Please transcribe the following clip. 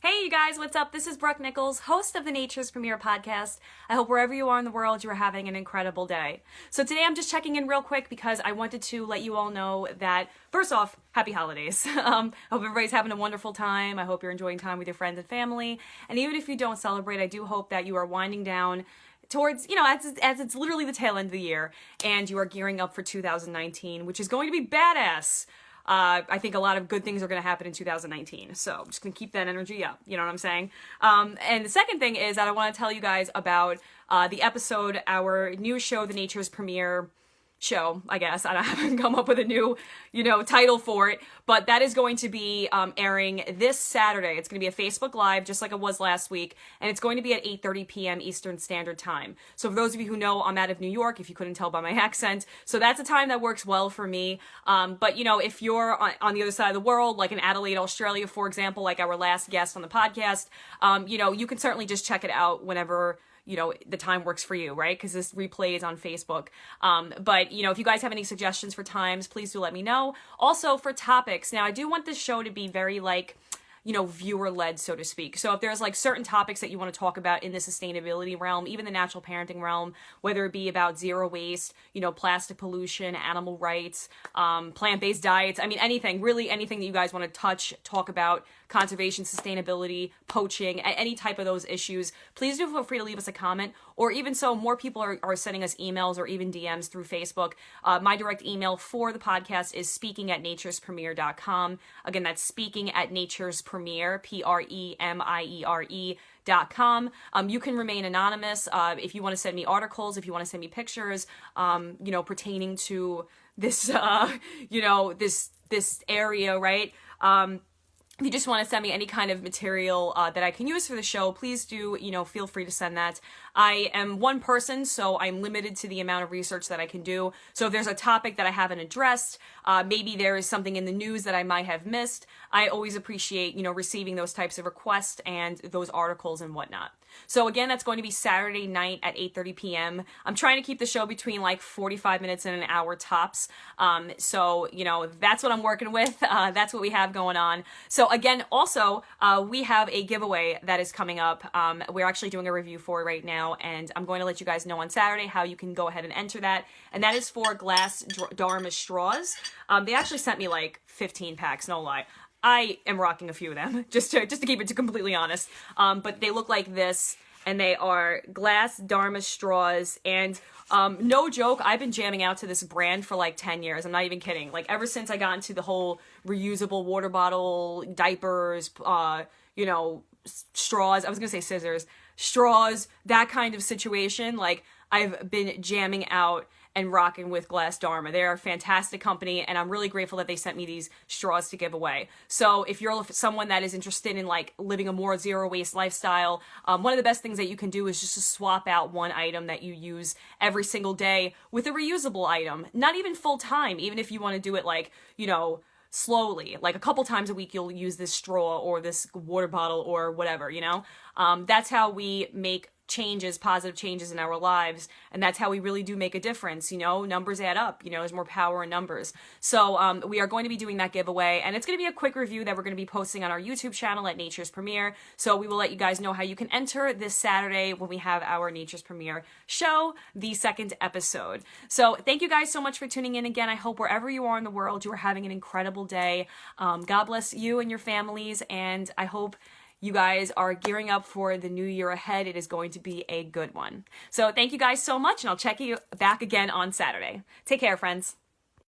Hey, you guys, what's up? This is Brooke Nichols, host of the Nature's Premier podcast. I hope wherever you are in the world, you are having an incredible day. So today I'm just checking in real quick because I wanted to let you all know that, first off, happy holidays. I hope everybody's having a wonderful time. I hope you're enjoying time with your friends and family. And even if you don't celebrate, I do hope that you are winding down towards, as it's literally the tail end of the year, and you are gearing up for 2019, which is going to be badass. I think a lot of good things are going to happen in 2019. So I'm just going to keep that energy up. You know what I'm saying? And the second thing is that I want to tell you guys about the episode, our new show, The Nature's Premier show, I guess. I haven't come up with a new, title for it, but that is going to be airing this Saturday. It's going to be a Facebook Live, just like it was last week, and it's going to be at 8:30 p.m. Eastern Standard Time. So for those of you who know, I'm out of New York, if you couldn't tell by my accent, so that's a time that works well for me. But, if you're on the other side of the world, like in Adelaide, Australia, for example, like our last guest on the podcast, you can certainly just check it out whenever the time works for you, right? Because this replay is on Facebook. But, if you guys have any suggestions for times, please do let me know. Also, for topics, now I do want this show to be very, viewer-led, so to speak. So if there's, certain topics that you want to talk about in the sustainability realm, even the natural parenting realm, whether it be about zero waste, plastic pollution, animal rights, plant-based diets, anything, really anything that you guys want to talk about, conservation, sustainability, poaching, any type of those issues, please do feel free to leave us a comment, or even so, more people are sending us emails or even DMs through Facebook. My direct email for the podcast is speaking@naturespremier.com. Again, that's speaking@naturespremier, PREMIERE.com. You can remain anonymous if you want to send me articles, if you want to send me pictures, pertaining to this, this area, right? If you just want to send me any kind of material that I can use for the show, please do, feel free to send that. I am one person, so I'm limited to the amount of research that I can do. So if there's a topic that I haven't addressed, maybe there is something in the news that I might have missed, I always appreciate, receiving those types of requests and those articles and whatnot. So again, that's going to be Saturday night at 8:30 p.m. I'm trying to keep the show between 45 minutes and an hour tops. So, that's what I'm working with. That's what we have going on. So again, also, we have a giveaway that is coming up. We're actually doing a review for it right now, and I'm going to let you guys know on Saturday how you can go ahead and enter that. And that is for glass Dharma straws. They actually sent me 15 packs, no lie. I am rocking a few of them, just to keep it completely honest. But they look like this, and they are glass Dharma straws, and no joke, I've been jamming out to this brand for 10 years. I'm not even kidding. Ever since I got into the whole reusable water bottle, diapers, straws, I was gonna say scissors, straws, that kind of situation, I've been jamming out and rocking with Glass Dharma. They're a fantastic company, and I'm really grateful that they sent me these straws to give away. So if you're someone that is interested in living a more zero waste lifestyle, one of the best things that you can do is just to swap out one item that you use every single day with a reusable item. Not even full time, even if you want to do it slowly, a couple times a week you'll use this straw or this water bottle or whatever, that's how we make positive changes in our lives, and that's how we really do make a difference. Numbers add up. There's more power in numbers. So we are going to be doing that giveaway, and it's going to be a quick review that we're going to be posting on our YouTube channel at Nature's Premier. So we will let you guys know how you can enter this Saturday when we have our Nature's Premier show, the second episode. So thank you guys so much for tuning in again. I hope wherever you are in the world, you are having an incredible day. God bless you and your families, and I hope you guys are gearing up for the new year ahead. It is going to be a good one. So thank you guys so much, and I'll check you back again on Saturday. Take care, friends.